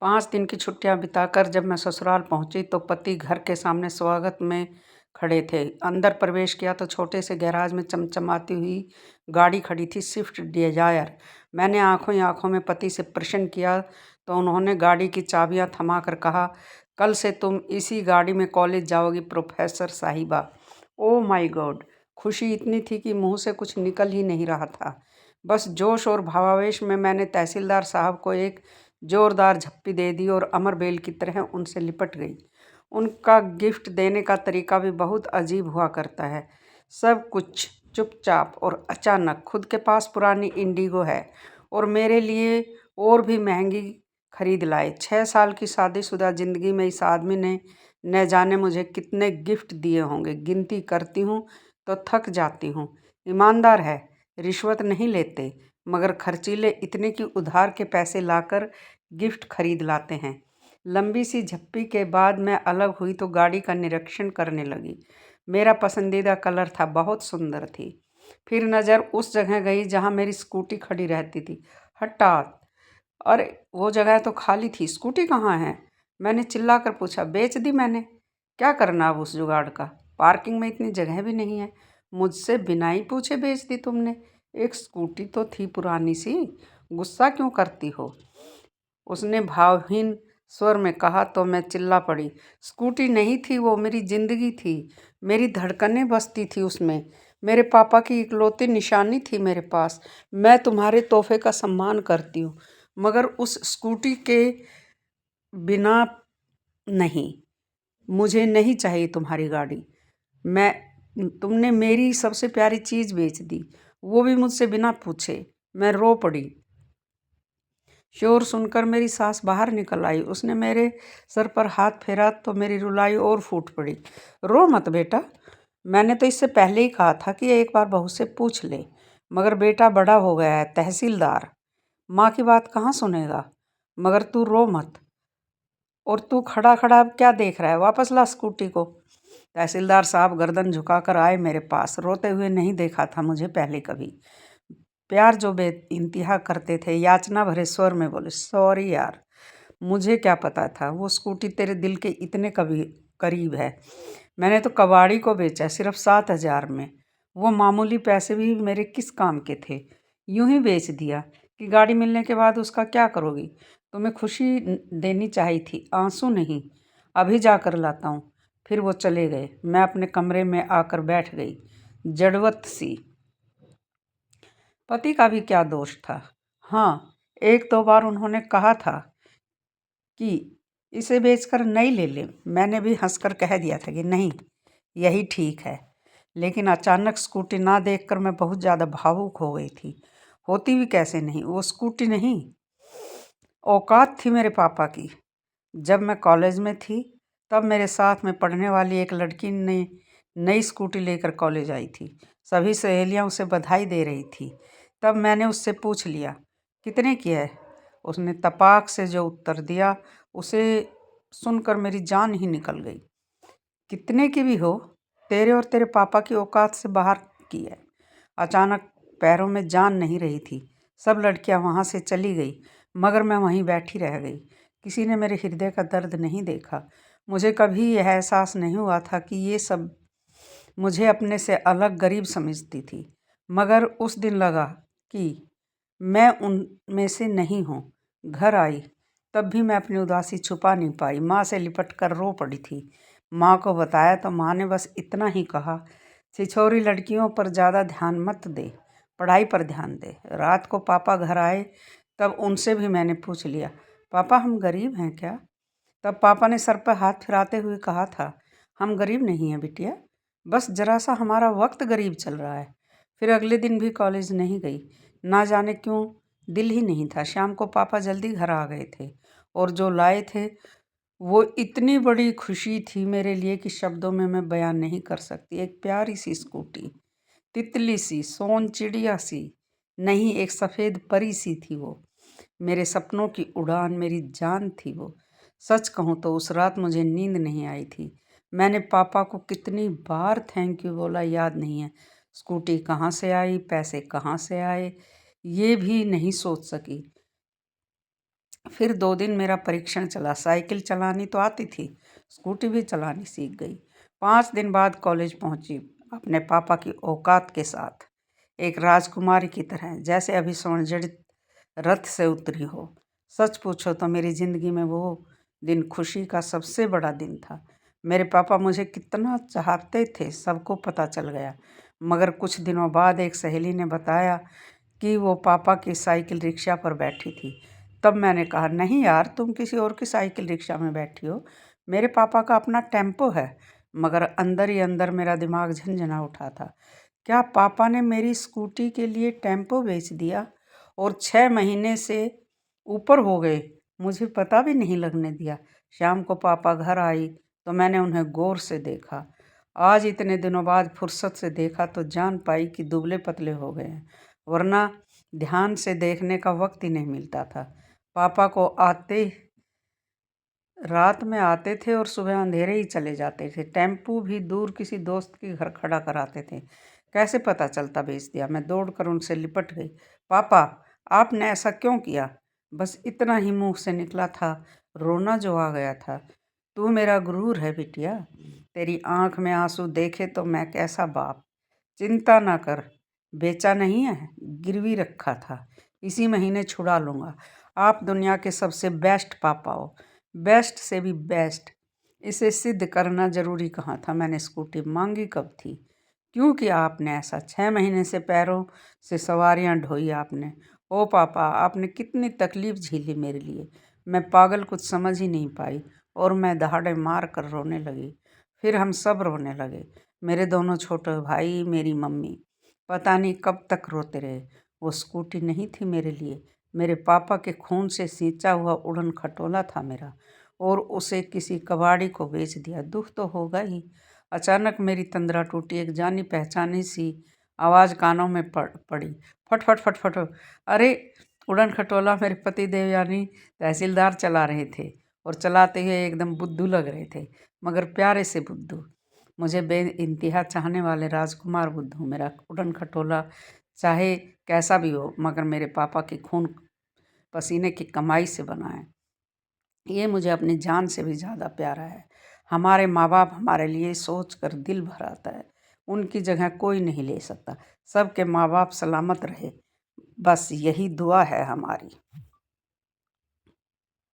5 दिन की छुट्टियां बिताकर जब मैं ससुराल पहुंची तो पति घर के सामने स्वागत में खड़े थे। अंदर प्रवेश किया तो छोटे से गैराज में चमचमाती हुई गाड़ी खड़ी थी, स्विफ्ट डिजायर। मैंने आंखों ही आंखों में पति से प्रश्न किया तो उन्होंने गाड़ी की चाबियां थमा कर कहा, कल से तुम इसी गाड़ी में कॉलेज जाओगी प्रोफेसर साहिबा। Oh my God! खुशी इतनी थी कि मुंह से कुछ निकल ही नहीं रहा था। बस जोश और भावावेश में मैंने तहसीलदार साहब को एक जोरदार झप्पी दे दी और अमरबेल की तरह उनसे लिपट गई। उनका गिफ्ट देने का तरीका भी बहुत अजीब हुआ करता है। सब कुछ चुपचाप और अचानक। खुद के पास पुरानी इंडिगो है और मेरे लिए और भी महंगी खरीद लाए। 6 साल की शादीशुदा जिंदगी में इस आदमी ने न जाने मुझे कितने गिफ्ट दिए होंगे। गिनती करती हूँ तो थक जाती हूँ। ईमानदार है, रिश्वत नहीं लेते, मगर खर्चीले इतने कि उधार के पैसे लाकर गिफ्ट खरीद लाते हैं। लंबी सी झप्पी के बाद मैं अलग हुई तो गाड़ी का निरीक्षण करने लगी। मेरा पसंदीदा कलर था, बहुत सुंदर थी। फिर नज़र उस जगह गई जहाँ मेरी स्कूटी खड़ी रहती थी। हठात, अरे वो जगह तो खाली थी, स्कूटी कहाँ है? मैंने चिल्ला कर पूछा। बेच दी मैंने। क्या करना अब उस जुगाड़ का? पार्किंग में इतनी जगह भी नहीं है। मुझसे बिना ही पूछे बेच दी तुमने। एक स्कूटी तो थी पुरानी सी, गुस्सा क्यों करती हो? उसने भावहीन स्वर में कहा तो मैं चिल्ला पड़ी। स्कूटी नहीं थी वो, मेरी जिंदगी थी। मेरी धड़कनें बसती थी उसमें। मेरे पापा की इकलौती निशानी थी मेरे पास। मैं तुम्हारे तोहफे का सम्मान करती हूँ, मगर उस स्कूटी के बिना नहीं। मुझे नहीं चाहिए तुम्हारी गाड़ी। मैं तुमने मेरी सबसे प्यारी चीज़ बेच दी, वो भी मुझसे बिना पूछे। मैं रो पड़ी। शोर सुनकर मेरी सास बाहर निकल आई। उसने मेरे सर पर हाथ फेरा तो मेरी रुलाई और फूट पड़ी। रो मत बेटा, मैंने तो इससे पहले ही कहा था कि एक बार बहू से पूछ ले, मगर बेटा बड़ा हो गया है तहसीलदार, माँ की बात कहाँ सुनेगा। मगर तू रो मत। और तू खड़ा खड़ा अब क्या देख रहा है? वापस ला स्कूटी को। तहसीलदार साहब गर्दन झुकाकर आए मेरे पास। रोते हुए नहीं देखा था मुझे पहले कभी। प्यार जो बेइंतहा करते थे, याचना भरे स्वर में बोले, सॉरी यार, मुझे क्या पता था वो स्कूटी तेरे दिल के इतने करीब है। मैंने तो कबाड़ी को बेचा सिर्फ 7,000 में। वो मामूली पैसे भी मेरे किस काम के थे? यूं ही बेच दिया कि गाड़ी मिलने के बाद उसका क्या करोगी? तुम्हें खुशी देनी चाहिए थी, आंसू नहीं। अभी जाकर लाता हूँ। फिर वो चले गए। मैं अपने कमरे में आकर बैठ गई, जड़वत सी। पति का भी क्या दोष था? हाँ, एक दो बार उन्होंने कहा था कि इसे बेचकर नई ले ले। मैंने भी हंसकर कह दिया था कि नहीं, यही ठीक है। लेकिन अचानक स्कूटी ना देखकर मैं बहुत ज़्यादा भावुक हो गई थी। होती भी कैसे नहीं, वो स्कूटी नहीं, औकात थी मेरे पापा की। जब मैं कॉलेज में थी तब मेरे साथ में पढ़ने वाली एक लड़की ने नई स्कूटी लेकर कॉलेज आई थी। सभी सहेलियां उसे बधाई दे रही थी। तब मैंने उससे पूछ लिया, कितने की है? उसने तपाक से जो उत्तर दिया, उसे सुनकर मेरी जान ही निकल गई। कितने की भी हो, तेरे और तेरे पापा की औकात से बाहर की है। अचानक पैरों में जान नहीं रही थी। सब लड़कियां वहाँ से चली गई, मगर मैं वहीं बैठी रह गई। किसी ने मेरे हृदय का दर्द नहीं देखा। मुझे कभी यह एहसास नहीं हुआ था कि ये सब मुझे अपने से अलग गरीब समझती थी। मगर उस दिन लगा कि मैं उनमें से नहीं हूँ। घर आई तब भी मैं अपनी उदासी छुपा नहीं पाई। माँ से लिपट कर रो पड़ी थी। माँ को बताया तो माँ ने बस इतना ही कहा, छिछोरी लड़कियों पर ज़्यादा ध्यान मत दे, पढ़ाई पर ध्यान दे। रात को पापा घर आए तब उनसे भी मैंने पूछ लिया, पापा हम गरीब हैं क्या? तब पापा ने सर पर हाथ फिराते हुए कहा था, हम गरीब नहीं हैं बिटिया, बस जरा सा हमारा वक्त गरीब चल रहा है। फिर अगले दिन भी कॉलेज नहीं गई। ना जाने क्यों, दिल ही नहीं था। शाम को पापा जल्दी घर आ गए थे और जो लाए थे वो इतनी बड़ी खुशी थी मेरे लिए कि शब्दों में मैं बयान नहीं कर सकती। एक प्यारी सी स्कूटी, तितली सी, सोन चिड़िया सी नहीं, एक सफ़ेद परी सी थी वो। मेरे सपनों की उड़ान, मेरी जान थी वो। सच कहूँ तो उस रात मुझे नींद नहीं आई थी। मैंने पापा को कितनी बार थैंक यू बोला याद नहीं है। स्कूटी कहाँ से आई, पैसे कहाँ से आए, ये भी नहीं सोच सकी। फिर 2 दिन मेरा परीक्षण चला। साइकिल चलानी तो आती थी, स्कूटी भी चलानी सीख गई। 5 दिन बाद कॉलेज पहुंची, अपने पापा की औकात के साथ, एक राजकुमारी की तरह, जैसे अभी स्वर्णजड़ित रथ से उतरी हो। सच पूछो तो मेरी ज़िंदगी में वो दिन खुशी का सबसे बड़ा दिन था। मेरे पापा मुझे कितना चाहते थे सबको पता चल गया। मगर कुछ दिनों बाद एक सहेली ने बताया कि वो पापा की साइकिल रिक्शा पर बैठी थी। तब मैंने कहा, नहीं यार, तुम किसी और की साइकिल रिक्शा में बैठी हो, मेरे पापा का अपना टेम्पो है। मगर अंदर ही अंदर मेरा दिमाग झंझना उठा था। क्या पापा ने मेरी स्कूटी के लिए टेम्पो बेच दिया? और 6 महीने से ऊपर हो गए, मुझे पता भी नहीं लगने दिया। शाम को पापा घर आई तो मैंने उन्हें गौर से देखा। आज इतने दिनों बाद फुर्सत से देखा तो जान पाई कि दुबले पतले हो गए हैं, वरना ध्यान से देखने का वक्त ही नहीं मिलता था। पापा को आते रात में आते थे और सुबह अंधेरे ही चले जाते थे। टेम्पू भी दूर किसी दोस्त के घर खड़ा कराते थे। कैसे पता चलता बेच दिया? मैं दौड़कर उनसे लिपट गई। पापा, आपने ऐसा क्यों किया? बस इतना ही मुंह से निकला था, रोना जो आ गया था। तू मेरा गुरूर है बिटिया, तेरी आंख में आंसू देखे तो मैं कैसा बाप। चिंता ना कर, बेचा नहीं है, गिरवी रखा था, इसी महीने छुड़ा लूँगा। आप दुनिया के सबसे बेस्ट पापा हो, बेस्ट से भी बेस्ट। इसे सिद्ध करना ज़रूरी कहाँ था? मैंने स्कूटी मांगी कब थी? क्यों किया आपने ऐसा? 6 महीने से पैरों से सवारियाँ ढोई आपने। ओ पापा, आपने कितनी तकलीफ़ झेली मेरे लिए। मैं पागल, कुछ समझ ही नहीं पाई और मैं दहाड़े मार कर रोने लगी। फिर हम सब रोने लगे, मेरे दोनों छोटे भाई, मेरी मम्मी। पता नहीं कब तक रोते रहे। वो स्कूटी नहीं थी मेरे लिए, मेरे पापा के खून से सींचा हुआ उड़न खटोला था मेरा, और उसे किसी कबाड़ी को बेच दिया। दुख तो होगा ही। अचानक मेरी तंद्रा टूटी। एक जानी पहचानी सी आवाज़ कानों में पड़ी, फट फट फट फट। अरे, उड़न खटोला मेरे पति देव यानी तहसीलदार चला रहे थे, और चलाते हुए एकदम बुद्धू लग रहे थे, मगर प्यारे से बुद्धू। मुझे बेइंतहा चाहने वाले राजकुमार बुद्धू। मेरा उड़न खटोला चाहे कैसा भी हो, मगर मेरे पापा के खून पसीने की कमाई से बना है। ये मुझे अपनी जान से भी ज़्यादा प्यारा है। हमारे माँ बाप हमारे लिए सोच कर दिल भर आता है। उनकी जगह कोई नहीं ले सकता। सबके माँ बाप सलामत रहे, बस यही दुआ है हमारी।